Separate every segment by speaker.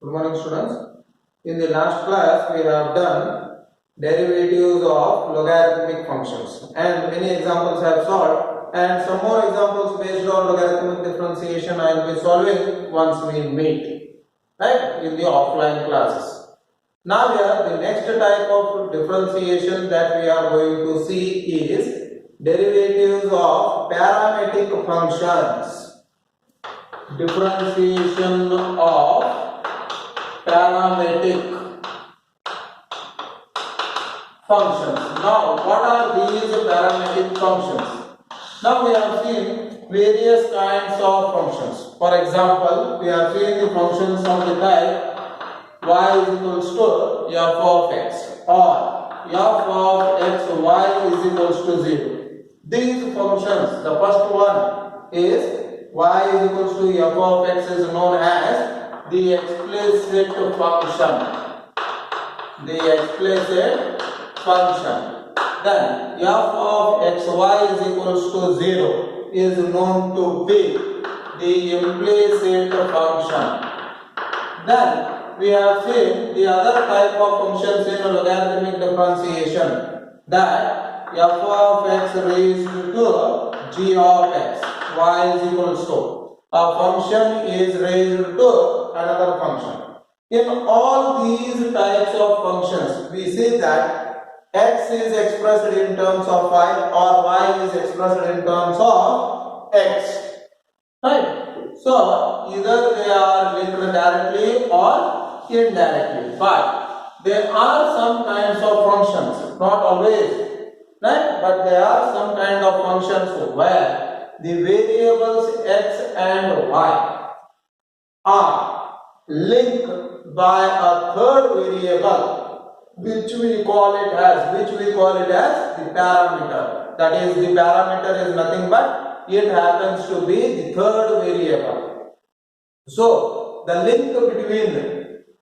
Speaker 1: Good morning, students. In the last class, we have done derivatives of logarithmic functions, and many examples have solved, and some more examples based on logarithmic differentiation I will be solving once we meet, right, in the offline classes. Now here, the next type of differentiation that we are going to see is derivatives of parametric functions. Differentiation of parametric functions. Now, what are these parametric functions? Now, we have seen various kinds of functions. For example, we have seen the functions of the type y is equals to f of x or f of x y is equals to 0. These functions, the first one is y is equals to f of x is known as the explicit function. The explicit function. Then f of xy is equals to 0 is known to be the implicit function. Then we have seen the other type of functions in logarithmic differentiation, that f of x raised to g of x, y is equals to a function is raised to another function. In all these types of functions, we see that x is expressed in terms of y or y is expressed in terms of x. Right? So, either they are linked directly or indirectly. But there are some kinds of functions, not always, right? But there are some kind of functions where the variables x and y are linked by a third variable, which we call it as the parameter. That is, the parameter is nothing but it happens to be the third variable. So the link between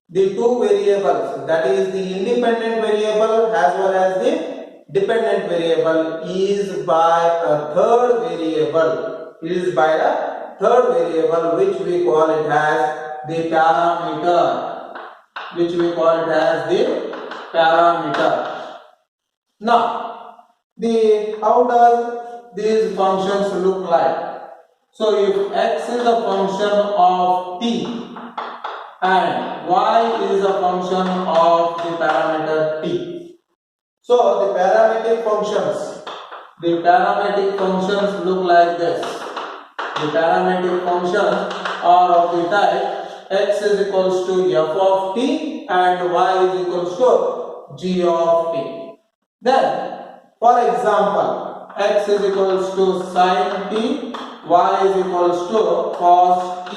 Speaker 1: the two variables, that is the independent variable as well as the dependent variable, is by a third variable, which we call it as the parameter. Now, how does these functions look like? So if x is a function of t and y is a function of the parameter t. So the parametric functions look like this. The parametric functions are of the type x is equals to f of t and y is equals to g of t. Then, for example, x is equals to sin t, y is equals to cos t.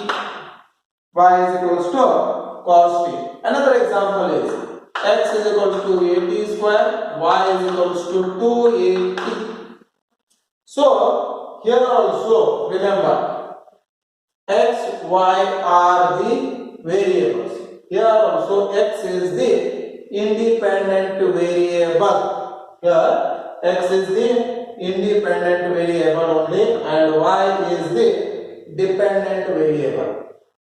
Speaker 1: Another example is x is equals to at square, y is equals to 2at. So, here also remember, x, y are the variables. Here also x is the independent variable. Here x is the independent variable only and y is the dependent variable.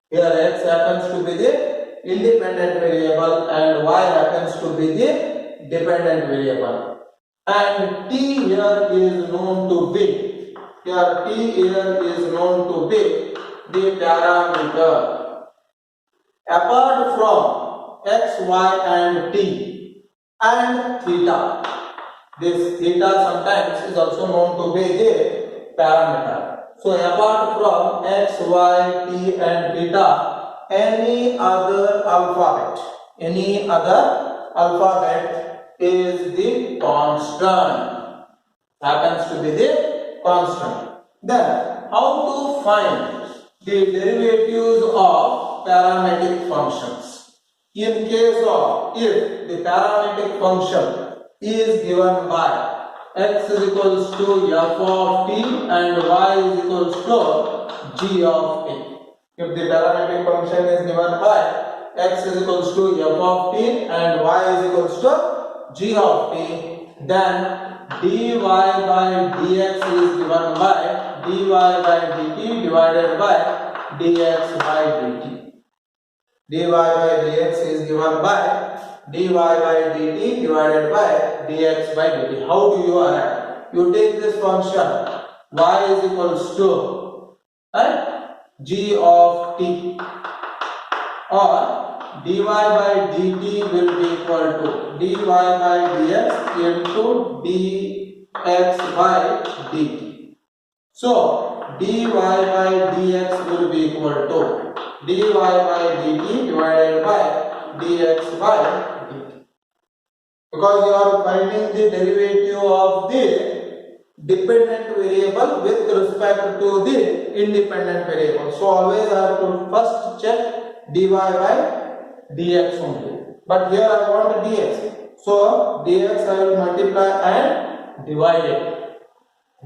Speaker 1: Here x happens to be the independent variable and y happens to be the dependent variable. And t here is known to be the parameter. Apart from x, y and t and theta, this theta sometimes is also known to be the parameter. So apart from x, y, t and theta, any other alphabet is the constant, happens to be the constant. Then how to find the derivatives of parametric functions? In case of, if the parametric function is given by x is equals to f of t and y is equals to g of t. If the parametric function is given by x is equals to f of t and y is equals to g of t, then dy by dx is given by dy by dt divided by dx by dt. dy by dx is given by dy by dt divided by dx by dt. How do you arrive? You take this function y is equals to g of t, or dy by dt will be equal to dy by dx into dx by dt. So dy by dx will be equal to dy by dt divided by dx by dt. Because you are finding the derivative of the dependent variable with respect to the independent variable. So always I have to first check dy by dx only. But here I want dx. So dx I will multiply and divide it.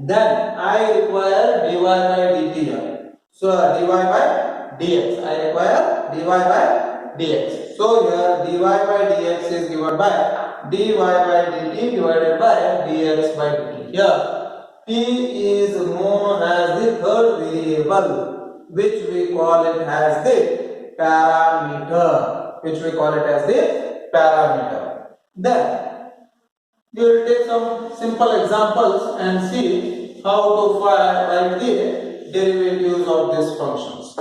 Speaker 1: Then I require dy by dt here. So dy by dx. I require dy by dx. So here dy by dx is given by dy by dt divided by dx by dt. Here t is known as the third variable, which we call it as the parameter. Then we will take some simple examples and see how to find the derivatives of these functions.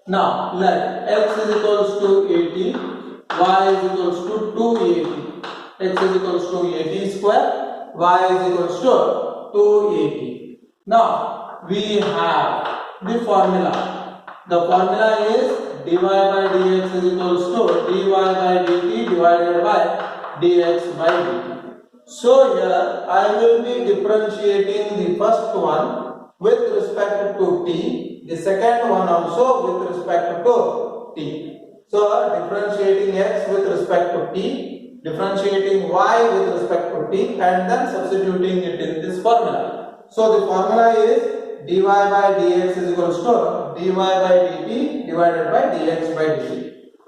Speaker 1: Now let x is equals to 80, y is equals to 280, x is equals to 80 square, y is equals to 280. Now we have the formula. The formula is dy by dx is equals to dy by dt divided by dx by dt. So here I will be differentiating the first one with respect to t, the second one also with respect to t. So differentiating x with respect to t, differentiating y with respect to t, and then substituting it in this formula. So the formula is dy by dx is equals to dy by dt divided by dx by dt.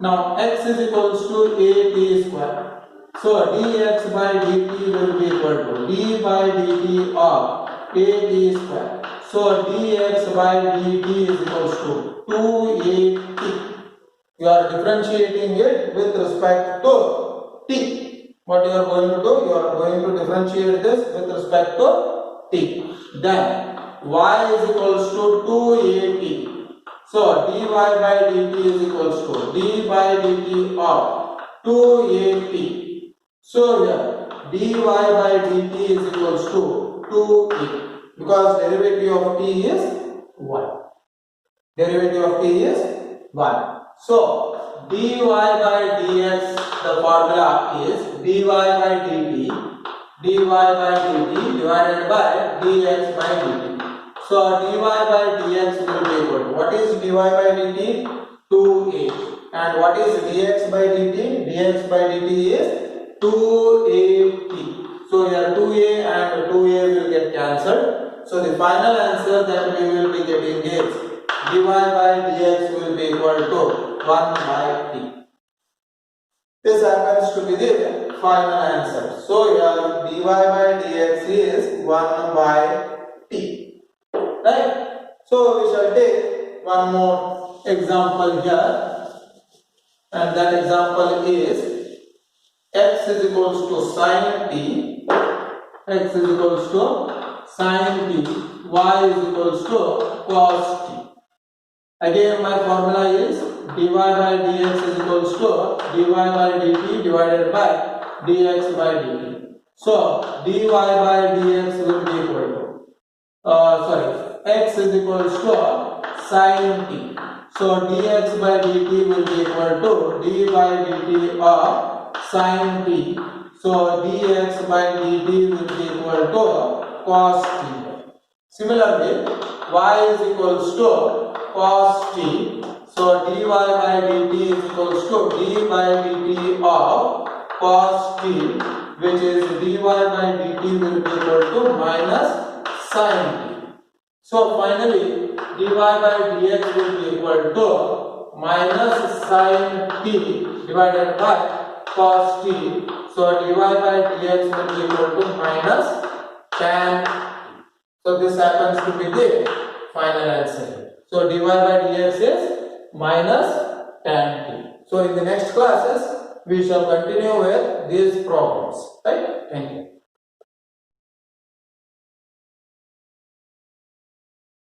Speaker 1: Now x is equals to a t square. So dx by dt will be equal to d by dt of a t square. So dx by dt is equals to 2at. You are differentiating it with respect to t. What you are going to do? You are going to differentiate this with respect to t. Then y is equals to 2at. So dy by dt is equals to d by dt of 2at. So here dy by dt is equals to 2a, because derivative of t is 1. Derivative of t is 1. So dy by dx, the formula is dy by dt divided by dx by dt. So dy by dx will be equal to, what is dy by dt? 2a. And what is dx by dt? Dx by dt is 2at. So here 2a and 2a will get cancelled. So the final answer that we will be getting is dy by dx will be equal to 1 by t. This happens to be the final answer. So here dy by dx is 1 by t. Right? So we shall take one more example here, and that example is x is equals to sin t, x is equals to sin t, y is equals to cos t. Again my formula is dy by dx is equals to dy by dt divided by dx by dt. So dy by dx will be equal to x is equals to sin t. So dx by dt will be equal to d by dt of sin t. So dx by dt will be equal to cos t. Similarly, y is equals to cos t. So dy by dt is equals to d by dt of cos t, which is dy by dt will be equal to minus sin t. So finally dy by dx will be equal to minus sin t divided by cos t. So dy by dx will be equal to minus tan t. So this happens to be the final answer. So dy by dx is minus tan t. So in the next classes we shall continue with these problems, right?